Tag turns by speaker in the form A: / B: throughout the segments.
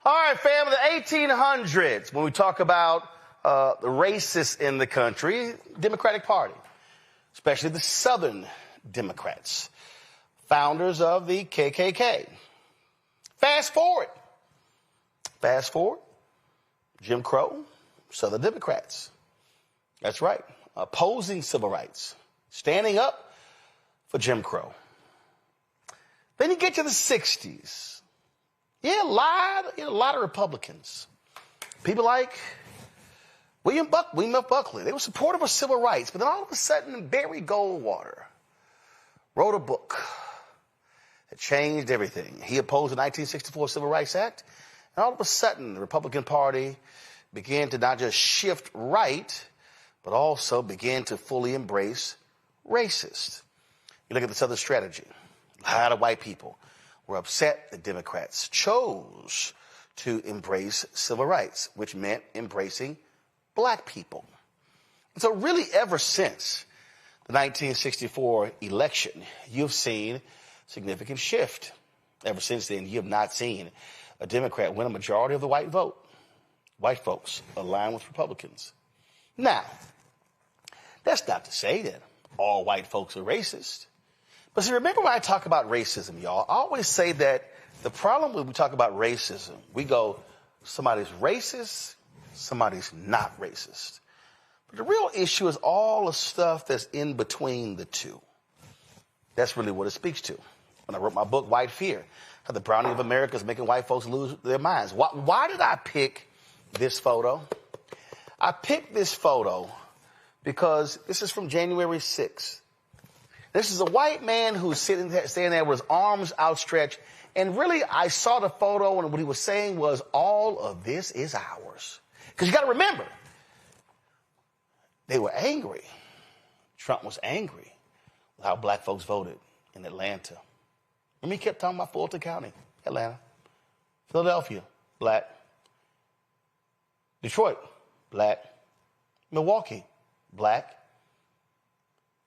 A: All right, family, the 1800s, when we talk about the racists in the country, Democratic Party, especially the Southern Democrats, founders of the KKK. Fast forward, Jim Crow, Southern Democrats. That's right, opposing civil rights, standing up for Jim Crow. Then you get to the 60s. Yeah, a lot of Republicans. People like William F. Buckley. They were supportive of civil rights, but then all of a sudden, Barry Goldwater wrote a book that changed everything. He opposed the 1964 Civil Rights Act, and all of a sudden, the Republican Party began to not just shift right, but also began to fully embrace racist. You look at the Southern strategy. A lot of white people were upset that Democrats chose to embrace civil rights, which meant embracing black people. And so really ever since the 1964 election, you've seen significant shift. Ever since then, you have not seen a Democrat win a majority of the white vote. White folks align with Republicans. Now, that's not to say that all white folks are racist. But see, remember when I talk about racism, y'all, I always say that the problem when we talk about racism, we go, somebody's racist, somebody's not racist. But the real issue is all the stuff that's in between the two. That's really what it speaks to. When I wrote my book, White Fear, how the browning of America is making white folks lose their minds. Why did I pick this photo? I picked this photo because this is from January 6th. This is a white man who's standing there with his arms outstretched. And really, I saw the photo, and what he was saying was, all of this is ours. Because you got to remember, they were angry. Trump was angry with how black folks voted in Atlanta. Remember, he kept talking about Fulton County, Atlanta, Philadelphia, black, Detroit, black, Milwaukee, black.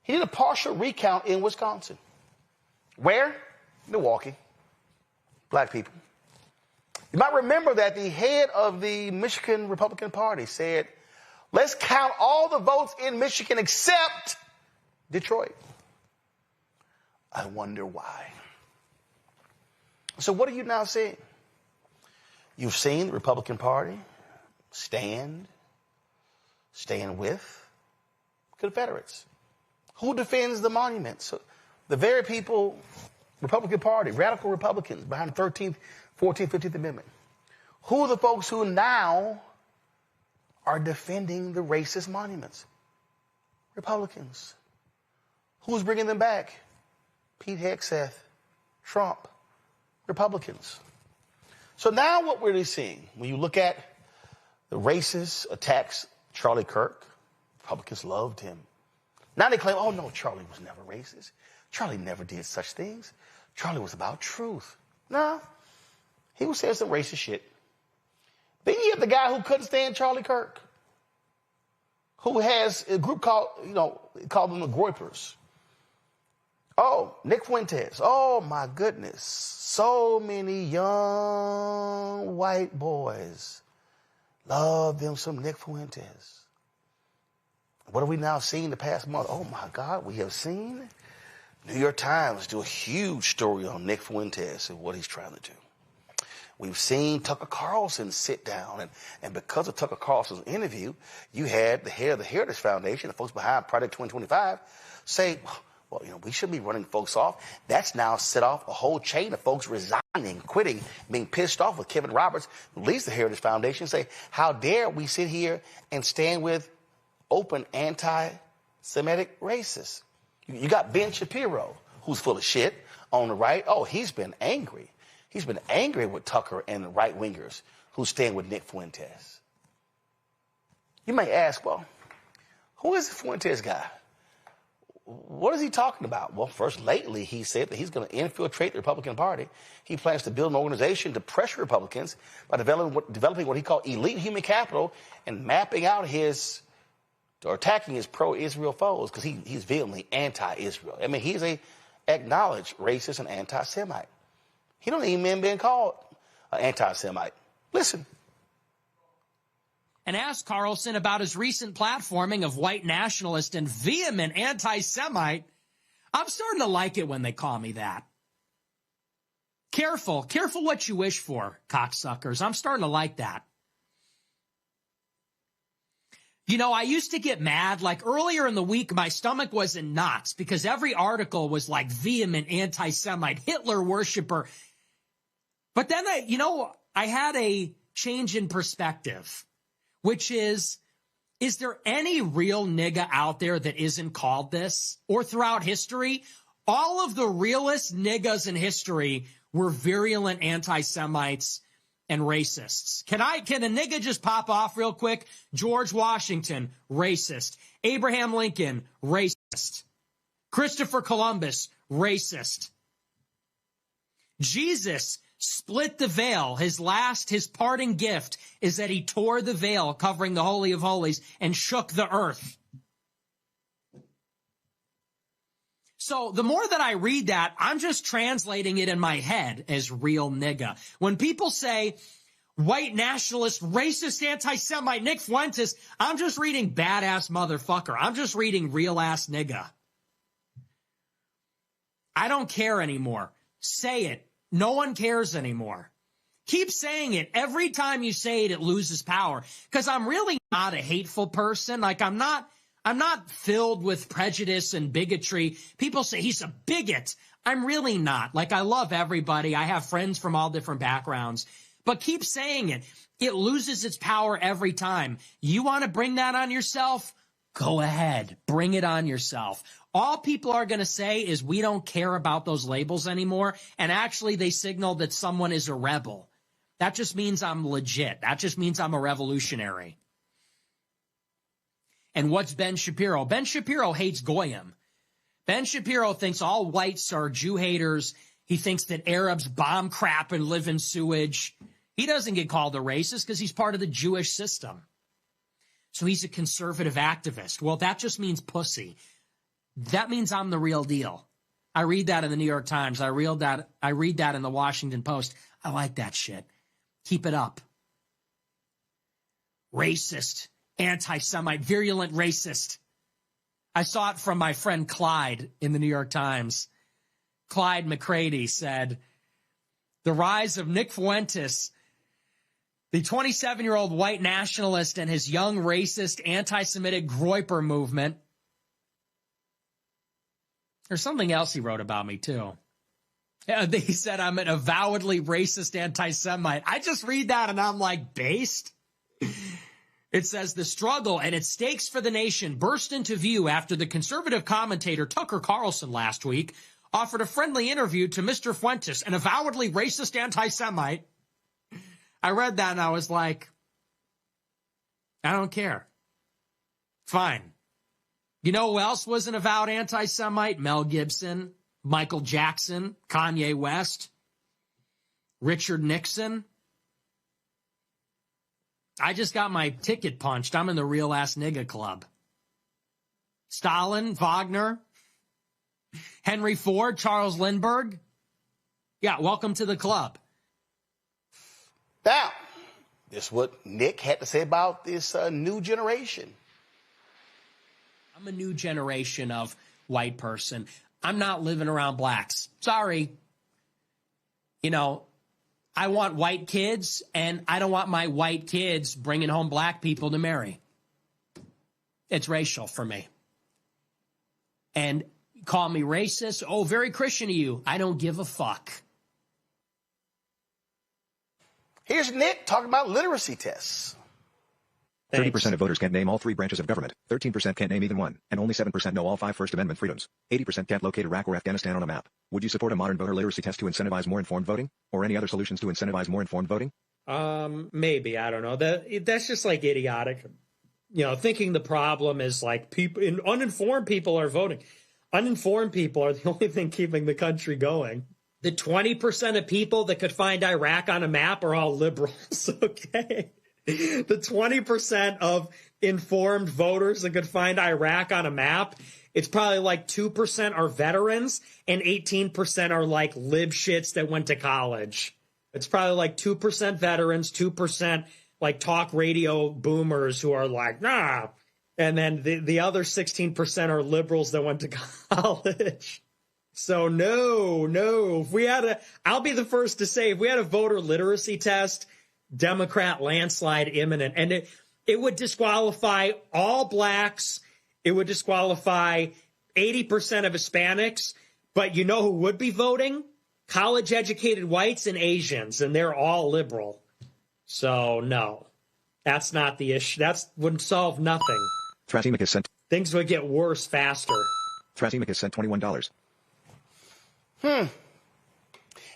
A: He did a partial recount in Wisconsin. Where? Milwaukee. Black people. You might remember that the head of the Michigan Republican Party said, let's count all the votes in Michigan except Detroit. I wonder why. So what are you now seeing? You've seen the Republican Party stand with Confederates. Who defends the monuments? The very people, Republican Party, radical Republicans behind the 13th, 14th, 15th Amendment. Who are the folks who now are defending the racist monuments? Republicans. Who's bringing them back? Pete Hegseth, Trump, Republicans. So now what we're really seeing, when you look at the racist attacks, Charlie Kirk, Republicans loved him. Now they claim, oh, no, Charlie was never racist. Charlie never did such things. Charlie was about truth. No, he was saying some racist shit. Then you have the guy who couldn't stand Charlie Kirk, who has a group called them the Groypers. Oh, Nick Fuentes. Oh, my goodness. So many young white boys love them some Nick Fuentes. What have we now seen the past month? Oh, my God, we have seen New York Times do a huge story on Nick Fuentes and what he's trying to do. We've seen Tucker Carlson sit down, and because of Tucker Carlson's interview, you had the head of the Heritage Foundation, the folks behind Project 2025, say, well, we should be running folks off. That's now set off a whole chain of folks resigning, quitting, being pissed off with Kevin Roberts, who leads the Heritage Foundation, say, how dare we sit here and stand with open anti-Semitic racists? You got Ben Shapiro, who's full of shit on the right. Oh, he's been angry. He's been angry with Tucker and the right-wingers who stand with Nick Fuentes. You may ask, well, who is the Fuentes guy? What is he talking about? Well, first, lately, he said that he's going to infiltrate the Republican Party. He plans to build an organization to pressure Republicans by developing what he called elite human capital and mapping out or attacking his pro-Israel foes, because he's vehemently anti-Israel. I mean, he's a acknowledged racist and anti-Semite. He don't even mind being called an anti-Semite. Listen.
B: And asked Carlson about his recent platforming of white nationalist and vehement anti-Semite. I'm starting to like it when they call me that. Careful what you wish for, cocksuckers. I'm starting to like that. You know, I used to get mad, like earlier in the week, my stomach was in knots because every article was like vehement anti-Semite, Hitler worshiper. But then I had a change in perspective, which is there any real nigga out there that isn't called this? Or throughout history, all of the realest niggas in history were virulent anti-Semites and racists. Can a nigga just pop off real quick? George Washington, racist. Abraham Lincoln, racist. Christopher Columbus, racist. Jesus split the veil. His parting gift is that he tore the veil covering the Holy of Holies and shook the earth. So the more that I read that, I'm just translating it in my head as real nigga. When people say white nationalist, racist, anti-Semite, Nick Fuentes, I'm just reading badass motherfucker. I'm just reading real ass nigga. I don't care anymore. Say it. No one cares anymore. Keep saying it. Every time you say it, it loses power. Because I'm really not a hateful person. Like I'm not filled with prejudice and bigotry. People say he's a bigot. I'm really not. Like, I love everybody. I have friends from all different backgrounds. But keep saying it. It loses its power every time. You want to bring that on yourself? Go ahead. Bring it on yourself. All people are going to say is we don't care about those labels anymore. And actually, they signal that someone is a rebel. That just means I'm legit. That just means I'm a revolutionary. And what's Ben Shapiro? Ben Shapiro hates Goyim. Ben Shapiro thinks all whites are Jew haters. He thinks that Arabs bomb crap and live in sewage. He doesn't get called a racist because he's part of the Jewish system. So he's a conservative activist. Well, that just means pussy. That means I'm the real deal. I read that in the New York Times. I read that in the Washington Post. I like that shit. Keep it up. Racist. Anti-Semite, virulent racist. I saw it from my friend Clyde in the New York Times. Clyde McCready said, the rise of Nick Fuentes, the 27-year-old white nationalist and his young racist anti-Semitic Groyper movement. There's something else he wrote about me, too. He said I'm an avowedly racist anti-Semite. I just read that and I'm like, based? It says the struggle and its stakes for the nation burst into view after the conservative commentator Tucker Carlson last week offered a friendly interview to Mr. Fuentes, an avowedly racist anti-Semite. I read that and I was like, I don't care. Fine. You know who else was an avowed anti-Semite? Mel Gibson, Michael Jackson, Kanye West, Richard Nixon. I just got my ticket punched. I'm in the real ass nigga club. Stalin, Wagner, Henry Ford, Charles Lindbergh. Yeah, welcome to the club.
A: Now, this is what Nick had to say about this new generation.
B: I'm a new generation of white person. I'm not living around blacks. Sorry. You know, I want white kids, and I don't want my white kids bringing home black people to marry. It's racial for me. And call me racist. Oh, very Christian of you. I don't give a fuck.
A: Here's Nick talking about literacy tests.
C: 30% of voters can't name all three branches of government, 13% can't name even one, and only 7% know all 5 First Amendment freedoms. 80% can't locate Iraq or Afghanistan on a map. Would you support a modern voter literacy test to incentivize more informed voting? Or any other solutions to incentivize more informed voting?
D: Maybe. I don't know. That's just like idiotic. You know, thinking the problem is like uninformed people are voting. Uninformed people are the only thing keeping the country going. The 20% of people that could find Iraq on a map are all liberals, okay? The 20% of informed voters that could find Iraq on a map, it's probably like 2% are veterans and 18% are like lib shits that went to college. It's probably like 2% veterans, 2% like talk radio boomers who are like, nah. And then the other 16% are liberals that went to college. So no. If we had I'll be the first to say, if we had a voter literacy test, Democrat landslide imminent. And it would disqualify all blacks. It would disqualify 80% of Hispanics. But you know who would be voting? College-educated whites and Asians, and they're all liberal. So no, that's not the issue. That wouldn't solve nothing.
C: Thrasimic has sent.
D: Things would get worse faster.
C: Thrasimic has sent $21.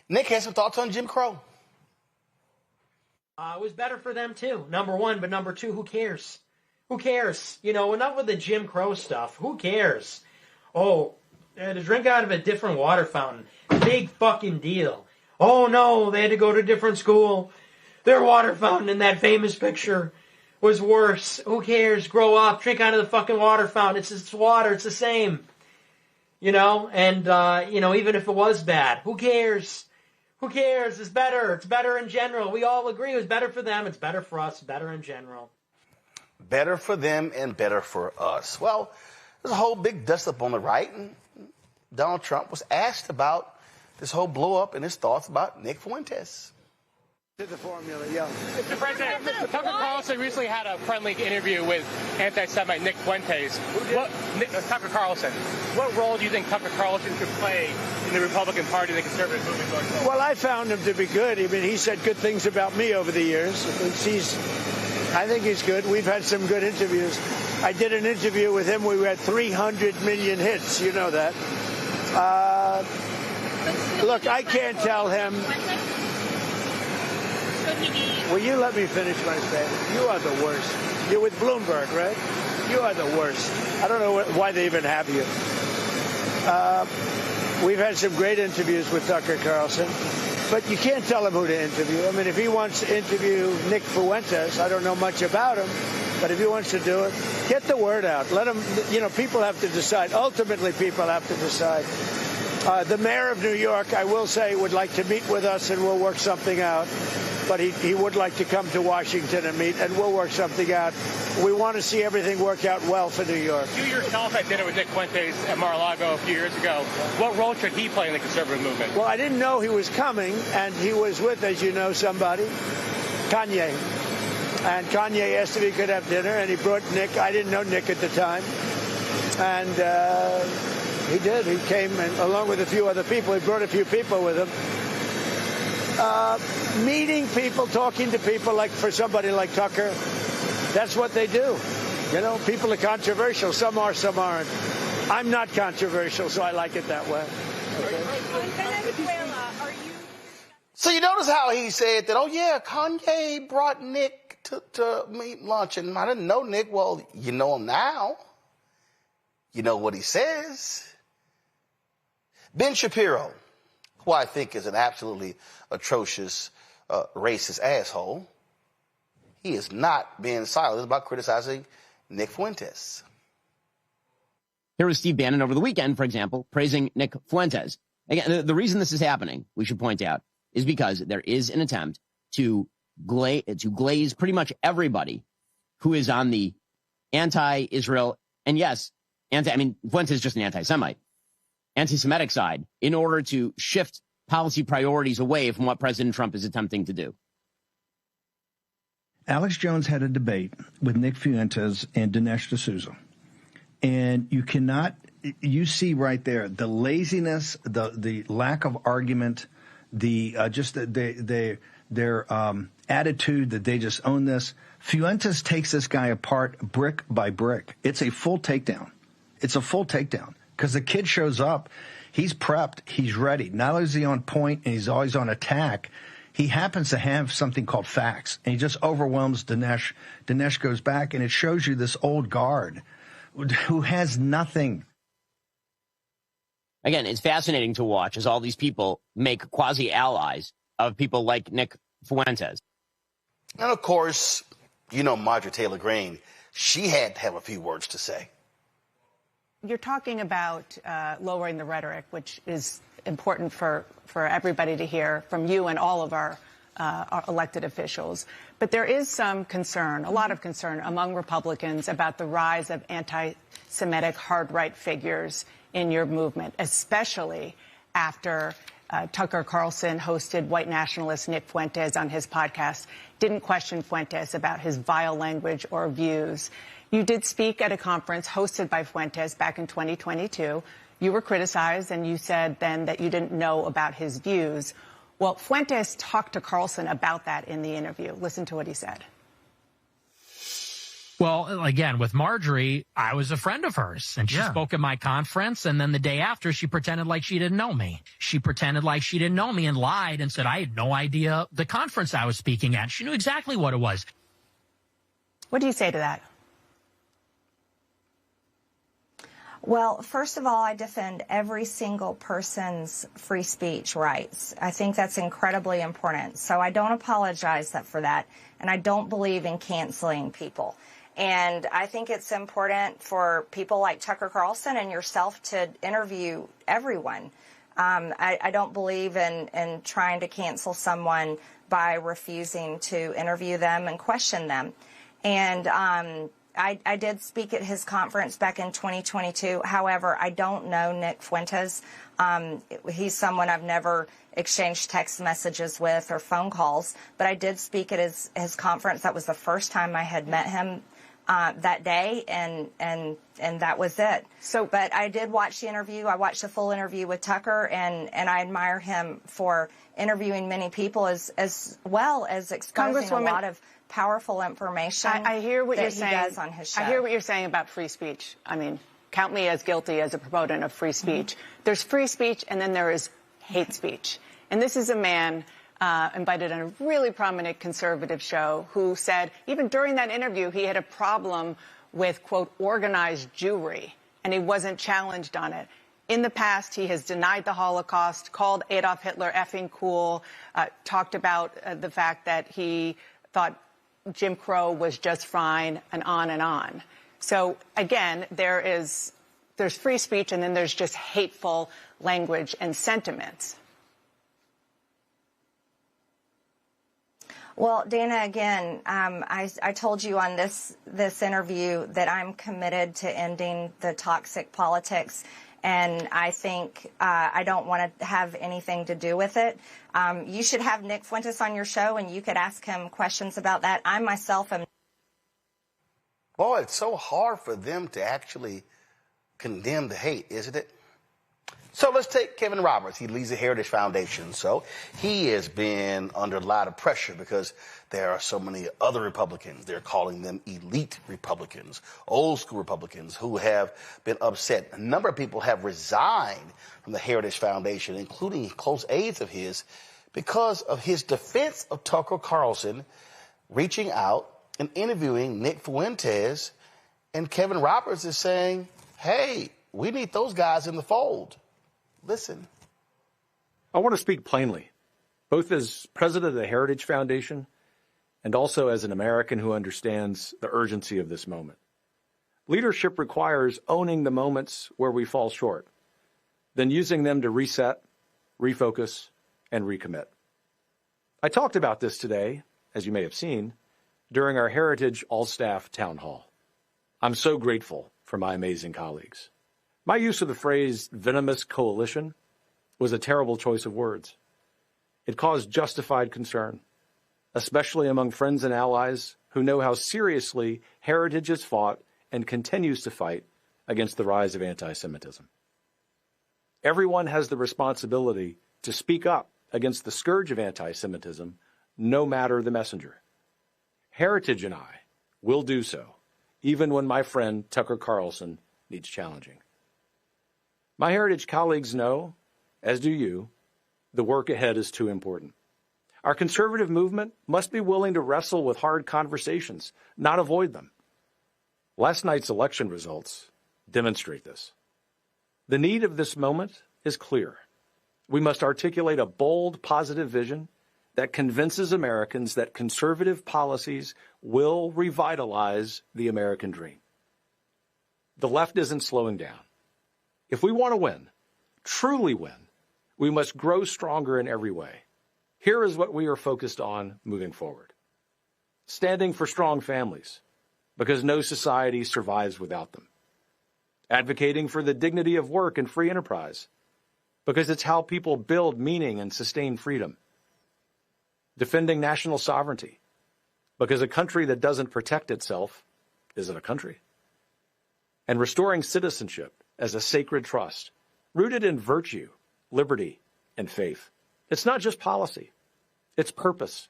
A: Nick has some thoughts on Jim Crow.
B: It was better for them too, number one, but number two, who cares? Who cares? You know, enough with the Jim Crow stuff. Who cares? Oh, they had to drink out of a different water fountain. Big fucking deal. Oh no, they had to go to a different school. Their water fountain in that famous picture was worse. Who cares? Grow up, drink out of the fucking water fountain. It's water, it's the same. You know, and, you know, even if it was bad, who cares? Who cares? It's better. It's better in general. We all agree it was better for them. It's better for us. Better in general.
A: Better for them and better for us. Well, there's a whole big dust up on the right, and Donald Trump was asked about this whole blow up and his thoughts about Nick Fuentes.
E: To the formula, yeah.
F: Mr. President, Tucker Carlson recently had a friendly interview with anti-Semite Nick Fuentes. Tucker Carlson. What role do you think Tucker Carlson could play in the Republican Party and the conservative movement going forward?
E: Well, I found him to be good. I mean, he said good things about me over the years. I think he's good. We've had some good interviews. I did an interview with him. We had 300 million hits. You know that. Look, I can't tell him. Will you let me finish my statement? You are the worst. You're with Bloomberg, right? You are the worst. I don't know why they even have you. We've had some great interviews with Tucker Carlson, but you can't tell him who to interview. I mean, if he wants to interview Nick Fuentes, I don't know much about him, but if he wants to do it, get the word out. Let him, you know, people have to decide. Ultimately, people have to decide. The mayor of New York, I will say, would like to meet with us, and we'll work something out. But he would like to come to Washington and meet, and we'll work something out. We want to see everything work out well for New York.
F: You yourself had dinner with Nick Fuentes at Mar-a-Lago a few years ago. What role should he play in the conservative movement?
E: Well, I didn't know he was coming, and he was with, as you know, somebody, Kanye. And Kanye asked if he could have dinner, and he brought Nick. I didn't know Nick at the time. And he did. He came, and along with a few other people. He brought a few people with him. Meeting people, talking to people, like for somebody like Tucker, that's what they do. You know, people are controversial. Some are, some aren't. I'm not controversial, so I like it that way. Okay.
A: So you notice how he said that, oh yeah, Kanye brought Nick to meet lunch, and I didn't know Nick. Well, you know him now. You know what he says. Ben Shapiro, who I think is an absolutely atrocious racist asshole, he is not being silent about criticizing Nick Fuentes.
G: Here was Steve Bannon over the weekend, for example, praising Nick Fuentes. Again, the reason this is happening, we should point out, is because there is an attempt to glaze pretty much everybody who is on the anti-Israel, and yes, Fuentes is just an anti-Semite, anti-Semitic side, in order to shift policy priorities away from what President Trump is attempting to do.
H: Alex Jones had a debate with Nick Fuentes and Dinesh D'Souza. And you see right there the laziness, the lack of argument, their attitude that they just own this. Fuentes takes this guy apart brick by brick. It's a full takedown. It's a full takedown because the kid shows up. He's prepped. He's ready. Not only is he on point and he's always on attack, he happens to have something called facts, and he just overwhelms Dinesh. Dinesh goes back, and it shows you this old guard who has nothing.
G: Again, it's fascinating to watch as all these people make quasi-allies of people like Nick Fuentes.
A: And, of course, you know Marjorie Taylor Greene. She had to have a few words to say.
I: You're talking about lowering the rhetoric, which is important for everybody to hear from you and all of our elected officials. But there is some concern, a lot of concern among Republicans about the rise of anti-Semitic hard-right figures in your movement, especially after Tucker Carlson hosted white nationalist Nick Fuentes on his podcast, didn't question Fuentes about his vile language or views. You did speak at a conference hosted by Fuentes back in 2022. You were criticized, and you said then that you didn't know about his views. Well, Fuentes talked to Carlson about that in the interview. Listen to what he said.
B: Well, again, with Marjorie, I was a friend of hers, and she spoke at my conference, and then the day after, she pretended like she didn't know me. She pretended like she didn't know me and lied and said I had no idea the conference I was speaking at. She knew exactly what it was.
I: What do you say to that?
J: Well, first of all, I defend every single person's free speech rights. I think that's incredibly important. So I don't apologize for that, and I don't believe in canceling people. And I think it's important for people like Tucker Carlson and yourself to interview everyone. I don't believe in trying to cancel someone by refusing to interview them and question them. And I did speak at his conference back in 2022. However, I don't know Nick Fuentes. He's someone I've never exchanged text messages with or phone calls. But I did speak at his conference. That was the first time I had met him that day, and that was it. But I did watch the interview. I watched the full interview with Tucker, and I admire him for interviewing many people as well as exposing a lot of powerful information.
I: I hear what you're saying.
J: Does on his show.
I: I hear what you're saying about free speech. I mean, count me as guilty as a proponent of free speech. There's free speech, and then there is hate speech. And this is a man invited on a really prominent conservative show who said, even during that interview, he had a problem with, quote, organized Jewry, and he wasn't challenged on it. In the past, he has denied the Holocaust, called Adolf Hitler effing cool, talked about the fact that he thought Jim Crow was just fine, and on and on. So, again, there's free speech, and then there's just hateful language and sentiments.
J: Well, Dana, again, I told you on this interview that I'm committed to ending the toxic politics, and I think I don't want to have anything to do with it. You should have Nick Fuentes on your show, and you could ask him questions about that. I myself am.
A: Boy, it's so hard for them to actually condemn the hate, isn't it? So let's take Kevin Roberts. He leads the Heritage Foundation. So he has been under a lot of pressure because there are so many other Republicans. They're calling them elite Republicans, old school Republicans who have been upset. A number of people have resigned from the Heritage Foundation, including close aides of his, because of his defense of Tucker Carlson reaching out and interviewing Nick Fuentes. And Kevin Roberts is saying, hey, we need those guys in the fold. Listen.
K: I want to speak plainly, both as president of the Heritage Foundation and also as an American who understands the urgency of this moment. Leadership requires owning the moments where we fall short, then using them to reset, refocus, and recommit. I talked about this today, as you may have seen, during our Heritage All-Staff Town Hall. I'm so grateful for my amazing colleagues. My use of the phrase venomous coalition was a terrible choice of words. It caused justified concern, especially among friends and allies who know how seriously Heritage has fought and continues to fight against the rise of anti-Semitism. Everyone has the responsibility to speak up against the scourge of anti-Semitism, no matter the messenger. Heritage and I will do so, even when my friend Tucker Carlson needs challenging. My Heritage colleagues know, as do you, the work ahead is too important. Our conservative movement must be willing to wrestle with hard conversations, not avoid them. Last night's election results demonstrate this. The need of this moment is clear. We must articulate a bold, positive vision that convinces Americans that conservative policies will revitalize the American dream. The left isn't slowing down. If we want to win, truly win, We must grow stronger in every way. Here is what we are focused on moving forward. Standing for strong families, because no society survives without them. Advocating for the dignity of work and free enterprise, because it's how people build meaning and sustain freedom. Defending national sovereignty, because a country that doesn't protect itself isn't a country. And restoring citizenship as a sacred trust, rooted in virtue, liberty, and faith. It's not just policy, it's purpose.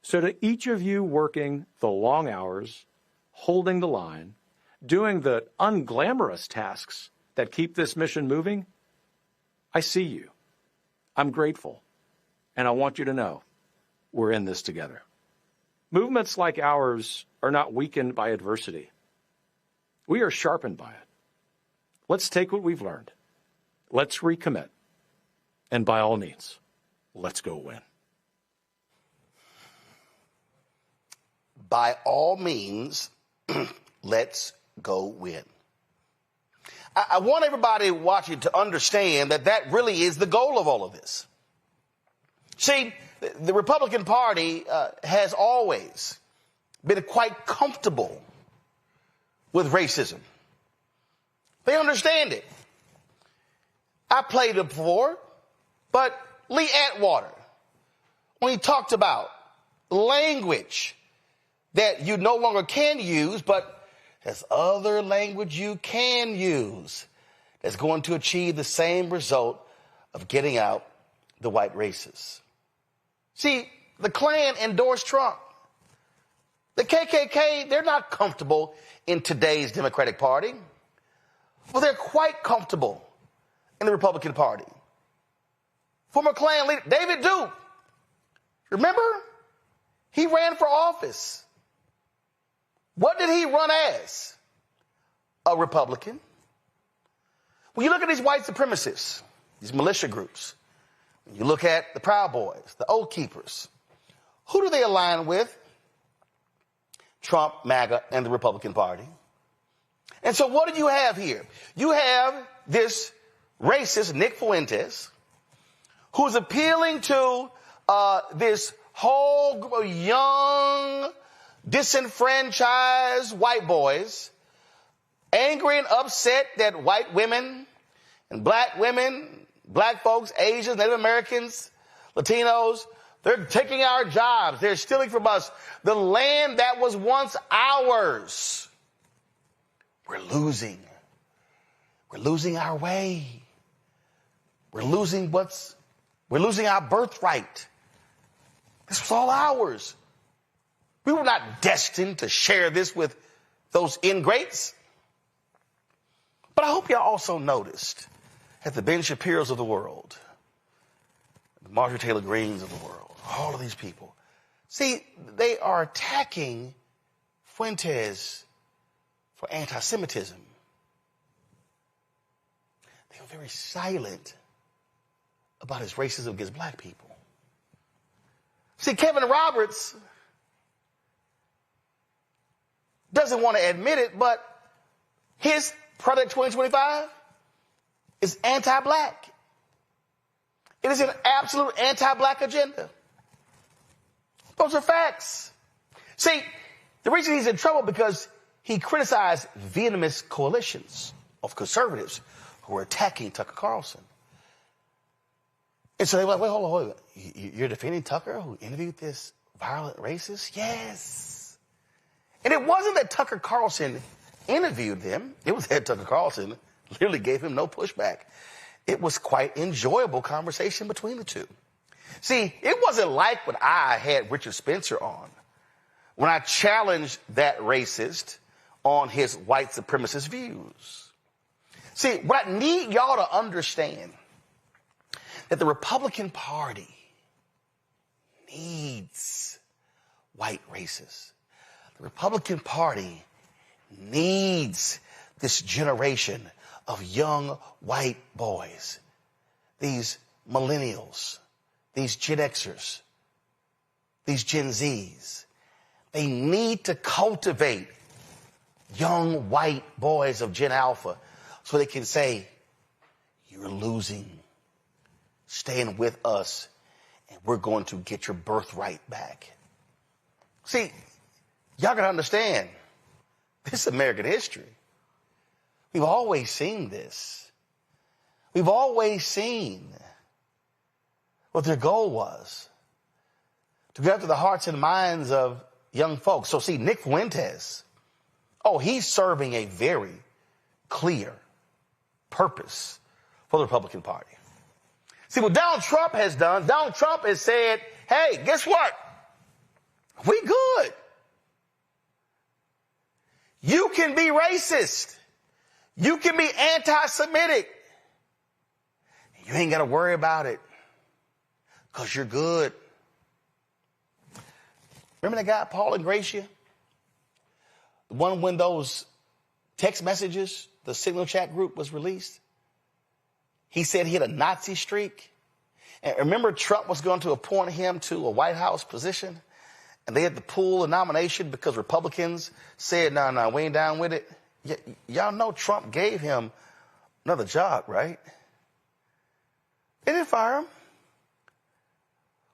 K: So to each of you working the long hours, holding the line, doing the unglamorous tasks that keep this mission moving, I see you. I'm grateful. And I want you to know we're in this together. Movements like ours are not weakened by adversity. We are sharpened by it. Let's take what we've learned. Let's recommit. And by all means, let's go win.
A: By all means, let's go win. I want everybody watching to understand that that really is the goal of all of this. See, the Republican Party has always been quite comfortable with racism. They understand it. I played it before, but Lee Atwater, when he talked about language that you no longer can use, but there's other language you can use that's going to achieve the same result of getting out the white races. See, the Klan endorsed Trump. The KKK, they're not comfortable in today's Democratic Party. Well, they're quite comfortable in the Republican Party. Former Klan leader David Duke, remember? He ran for office. What did he run as? A Republican. When you look at these white supremacists, these militia groups, you look at the Proud Boys, the Oath Keepers, who do they align with? Trump, MAGA, and the Republican Party. And so what do you have here? You have this racist, Nick Fuentes, who's appealing to this whole group of young, disenfranchised white boys, angry and upset that white women and black folks, Asians, Native Americans, Latinos, they're taking our jobs. They're stealing from us the land that was once ours. We're losing. We're losing our way. We're losing our birthright. This was all ours. We were not destined to share this with those ingrates. But I hope y'all also noticed that the Ben Shapiros of the world, the Marjorie Taylor Greens of the world, all of these people, see, they are attacking Fuentes for anti-Semitism. They were very silent about his racism against black people. See, Kevin Roberts doesn't want to admit it, but his Project 2025 is anti-black. It is an absolute anti-black agenda. Those are facts. See, the reason he's in trouble because he criticized Vietnamese coalitions of conservatives who were attacking Tucker Carlson. And so they were like, wait, hold on. You're defending Tucker who interviewed this violent racist? Yes. And it wasn't that Tucker Carlson interviewed them. It was that Tucker Carlson literally gave him no pushback. It was quite enjoyable conversation between the two. See, it wasn't like when I had Richard Spencer on, when I challenged that racist on his white supremacist views. See, what I need y'all to understand that the Republican Party needs white racists. The Republican Party needs this generation of young white boys, these millennials, these Gen Xers, these Gen Zs. They need to cultivate young white boys of Gen Alpha so they can say, you're losing. stand with us, and we're going to get your birthright back. See, y'all got to understand, this is American history. We've always seen this. We've always seen what their goal was, to get to the hearts and minds of young folks. So see, Nick Fuentes, he's serving a very clear purpose for the Republican Party. See, what Donald Trump has done, Donald Trump has said, hey, guess what? We good. You can be racist. You can be anti-Semitic. You ain't got to worry about it because you're good. Remember that guy, Paul Ingracia? The one when those text messages, the Signal chat group was released? He said he had a Nazi streak. And remember, Trump was going to appoint him to a White House position, and they had to pull the nomination because Republicans said, no, we ain't down with it. Y'all know Trump gave him another job, right? They didn't fire him.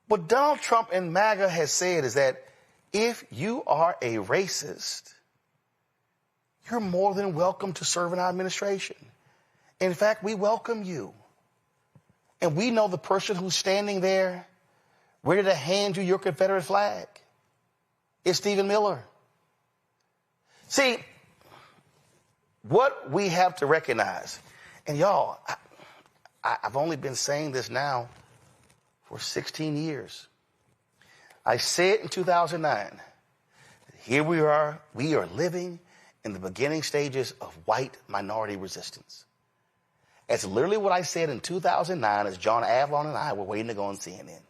A: What Donald Trump and MAGA has said is that if you are a racist, you're more than welcome to serve in our administration. In fact, we welcome you. And we know the person who's standing there ready to hand you your Confederate flag is Stephen Miller. See, what we have to recognize, and y'all, I've only been saying this now for 16 years. I said in 2009, here we are living in the beginning stages of white minority resistance. That's literally what I said in 2009 as John Avlon and I were waiting to go on CNN.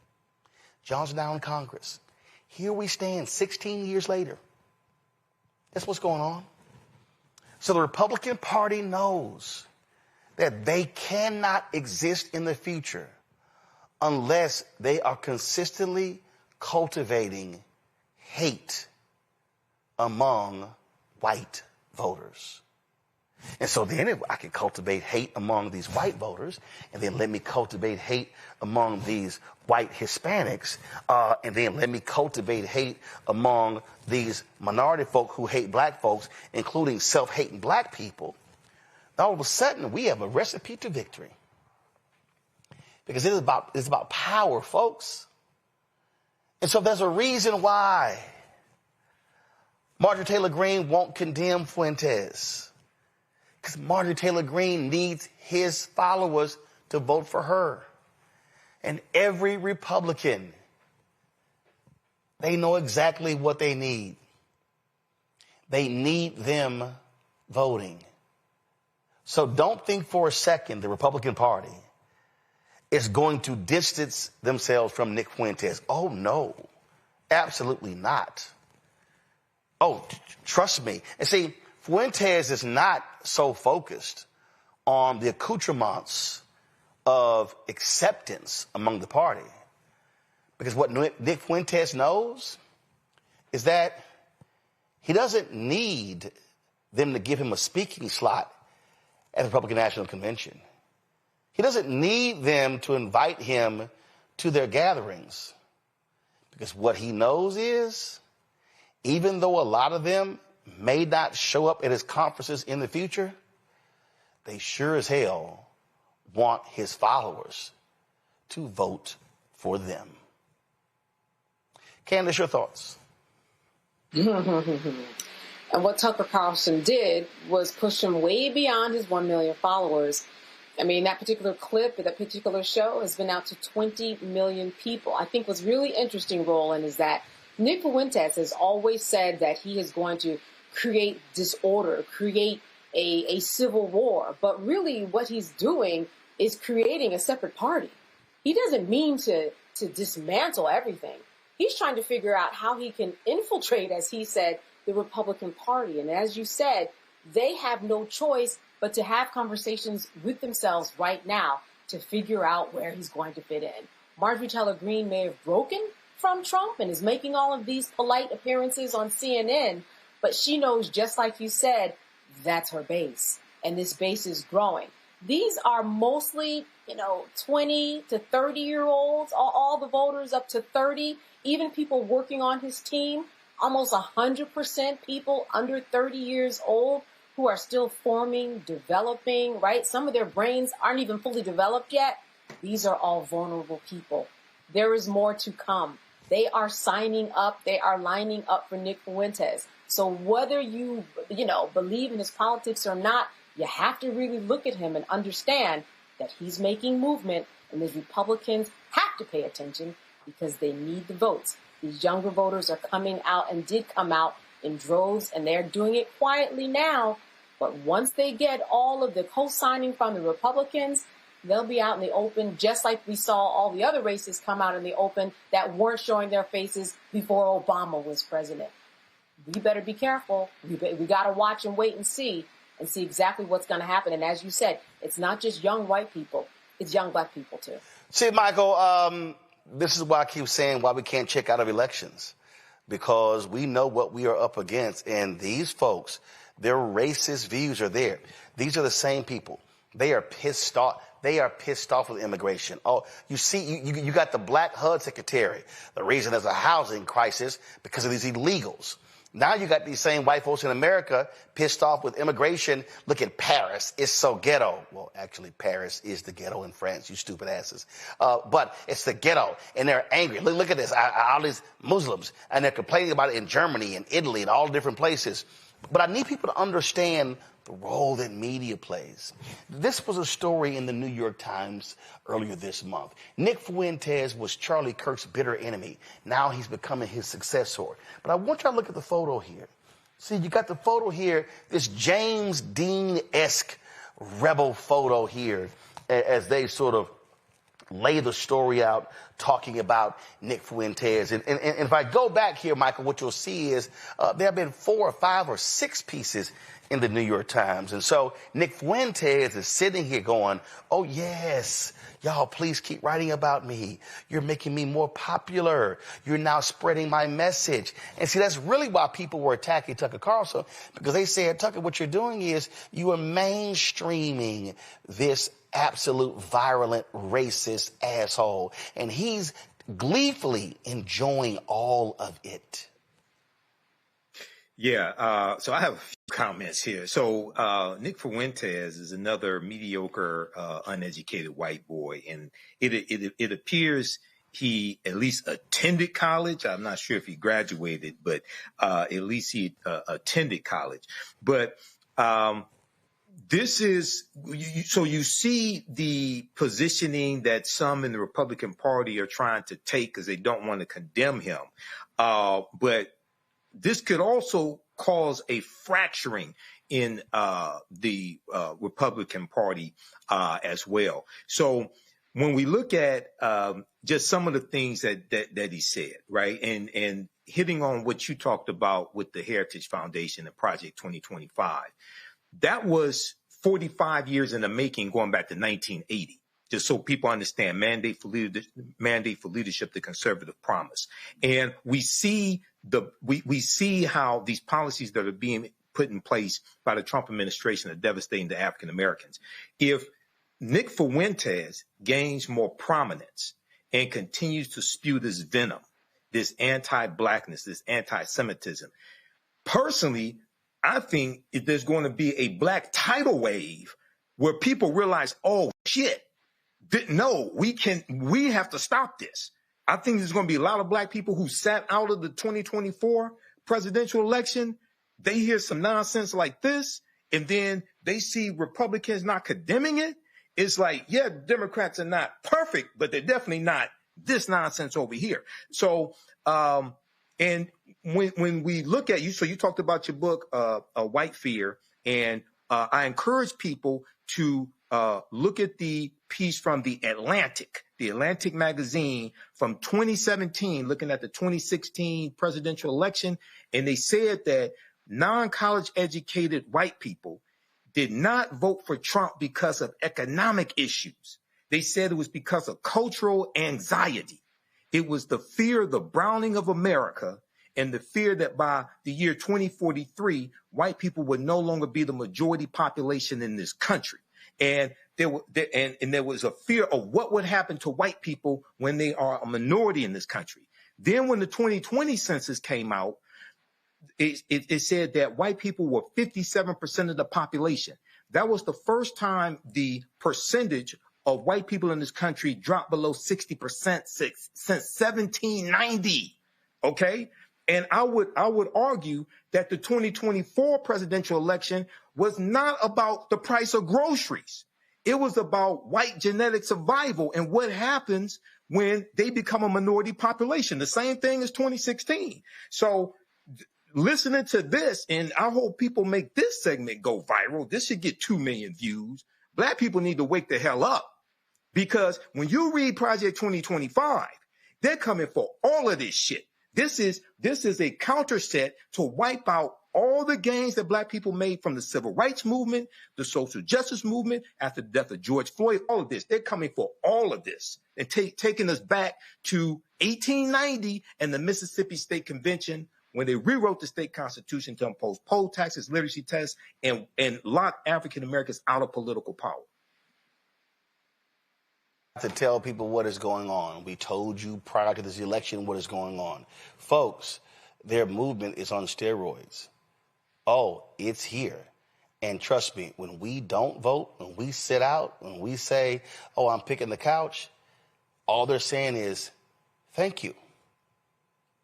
A: John's now in Congress. Here we stand 16 years later. That's what's going on. So the Republican Party knows that they cannot exist in the future unless they are consistently cultivating hate among white voters. And so then I can cultivate hate among these white voters, and then let me cultivate hate among these white Hispanics, and then let me cultivate hate among these minority folk who hate black folks, including self-hating black people. All of a sudden, we have a recipe to victory. Because it's about power, folks. And so there's a reason why Marjorie Taylor Greene won't condemn Fuentes. Because Marjorie Taylor Greene needs his followers to vote for her. And every Republican, they know exactly what they need. They need them voting. So don't think for a second the Republican Party is going to distance themselves from Nick Fuentes. Oh, no, absolutely not. Oh, trust me. And see, Fuentes is not so focused on the accoutrements of acceptance among the party. Because what Nick Fuentes knows is that he doesn't need them to give him a speaking slot at the Republican National Convention. He doesn't need them to invite him to their gatherings. Because what he knows is, even though a lot of them may not show up at his conferences in the future, they sure as hell want his followers to vote for them. Candace, your thoughts?
L: And what Tucker Carlson did was push him way beyond his 1 million followers. I mean, that particular clip, that particular show has been out to 20 million people. I think what's really interesting, Roland, is that Nick Fuentes has always said that he is going to create disorder, create a civil war. But really what he's doing is creating a separate party. He doesn't mean to dismantle everything. He's trying to figure out how he can infiltrate, as he said, the Republican Party. And as you said, they have no choice but to have conversations with themselves right now to figure out where he's going to fit in. Marjorie Taylor Greene may have broken from Trump and is making all of these polite appearances on CNN, but she knows, just like you said, that's her base. And this base is growing. These are mostly, 20 to 30-year-olds, all the voters up to 30, even people working on his team, almost 100% people under 30 years old who are still forming, developing, right? Some of their brains aren't even fully developed yet. These are all vulnerable people. There is more to come. They are signing up. They are lining up for Nick Fuentes. So whether you, believe in his politics or not, you have to really look at him and understand that he's making movement, and the Republicans have to pay attention because they need the votes. These younger voters are coming out and did come out in droves, and they're doing it quietly now. But once they get all of the co-signing from the Republicans, they'll be out in the open, just like we saw all the other races come out in the open that weren't showing their faces before Obama was president. We better be careful. We got to watch and wait and see exactly what's going to happen. And as you said, it's not just young white people. It's young black people, too.
A: See, Michael, this is why I keep saying why we can't check out of elections, because we know what we are up against. And these folks, their racist views are there. These are the same people. They are pissed off. They are pissed off with immigration. Oh, you see, you got the black HUD secretary. The reason there's a housing crisis because of these illegals. Now you got these same white folks in America pissed off with immigration. Look at Paris. It's so ghetto. Well, actually, Paris is the ghetto in France, you stupid asses. But it's the ghetto, and they're angry. Look at this. All these Muslims, and they're complaining about it in Germany and Italy and all different places. But I need people to understand the role that media plays. This was a story in the New York Times earlier this month. Nick Fuentes was Charlie Kirk's bitter enemy. Now he's becoming his successor. But I want you to look at the photo here. See, you got the photo here, this James Dean-esque rebel photo here, as they sort of lay the story out talking about Nick Fuentes. And if I go back here, Michael, what you'll see is there have been 4 or 5 or 6 pieces in the New York Times. And so Nick Fuentes is sitting here going, oh, yes, y'all, please keep writing about me. You're making me more popular. You're now spreading my message. And see, that's really why people were attacking Tucker Carlson, because they said, Tucker, what you're doing is you are mainstreaming this absolute virulent racist asshole. And he's gleefully enjoying all of it.
M: Yeah, so I have a few comments here. So Nick Fuentes is another mediocre, uneducated white boy, and it appears he at least attended college. I'm not sure if he graduated, but at least he attended college. But this is so you see the positioning that some in the Republican Party are trying to take because they don't want to condemn him, but this could also cause a fracturing in the Republican Party as well. So when we look at just some of the things that he said, right, and hitting on what you talked about with the Heritage Foundation and Project 2025, that was 45 years in the making, going back to 1980. Just so people understand, mandate for leadership, the conservative promise. And we see we see how these policies that are being put in place by the Trump administration are devastating to African Americans. If Nick Fuentes gains more prominence and continues to spew this venom, this anti-blackness, this anti-Semitism, personally, I think if there's going to be a black tidal wave where people realize, oh shit, no, we have to stop this. I think there's going to be a lot of black people who sat out of the 2024 presidential election. They hear some nonsense like this, and then they see Republicans not condemning it. It's like, yeah, Democrats are not perfect, but they're definitely not this nonsense over here. So, and when we look at you, so you talked about your book, White Fear, and I encourage people to look at the piece from the Atlantic magazine from 2017, looking at the 2016 presidential election. And they said that non-college educated white people did not vote for Trump because of economic issues. They said it was because of cultural anxiety. It was the fear of the browning of America and the fear that by the year 2043, white people would no longer be the majority population in this country. And and there was a fear of what would happen to white people when they are a minority in this country. Then when the 2020 census came out, it said that white people were 57% of the population. That was the first time the percentage of white people in this country dropped below 60% since 1790. Okay? And I would argue that the 2024 presidential election was not about the price of groceries. It was about white genetic survival and what happens when they become a minority population. The same thing as 2016. So listening to this, and I hope people make this segment go viral. This should get 2 million views. Black people need to wake the hell up, because when you read Project 2025, they're coming for all of this shit. This is a counter set to wipe out all the gains that black people made from the civil rights movement, the social justice movement, after the death of George Floyd, all of this. They're coming for all of this and taking us back to 1890 and the Mississippi State Convention, when they rewrote the state constitution to impose poll taxes, literacy tests, and lock African Americans out of political power.
A: To tell people what is going on. We told you prior to this election what is going on. Folks, their movement is on steroids. Oh, it's here. And trust me, when we don't vote, when we sit out, when we say, oh, I'm picking the couch, all they're saying is, thank you.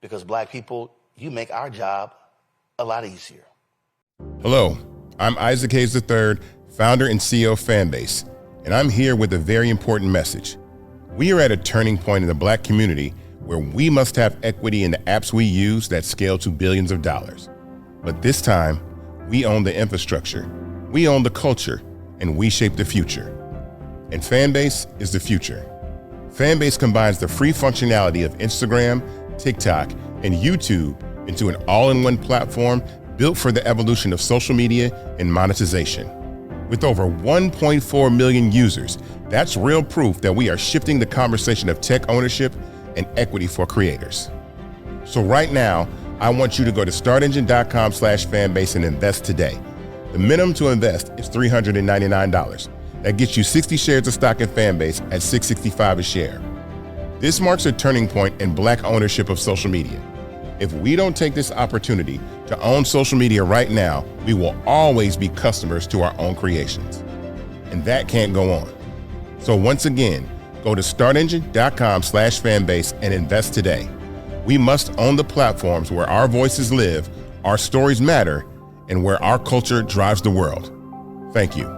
A: Because black people, you make our job a lot easier.
N: Hello, I'm Isaac Hayes III, founder and CEO of Fanbase, and I'm here with a very important message. We are at a turning point in the black community where we must have equity in the apps we use that scale to billions of dollars. But this time, we own the infrastructure, we own the culture, and we shape the future. And Fanbase is the future. Fanbase combines the free functionality of Instagram, TikTok, and YouTube into an all-in-one platform built for the evolution of social media and monetization. With over 1.4 million users, that's real proof that we are shifting the conversation of tech ownership and equity for creators. So right now, I want you to go to startengine.com/fanbase and invest today. The minimum to invest is $399. That gets you 60 shares of stock in Fanbase at $665 a share. This marks a turning point in black ownership of social media. If we don't take this opportunity to own social media right now, we will always be customers to our own creations. And that can't go on. So once again, go to startengine.com/fanbase and invest today. We must own the platforms where our voices live, our stories matter, and where our culture drives the world. Thank you.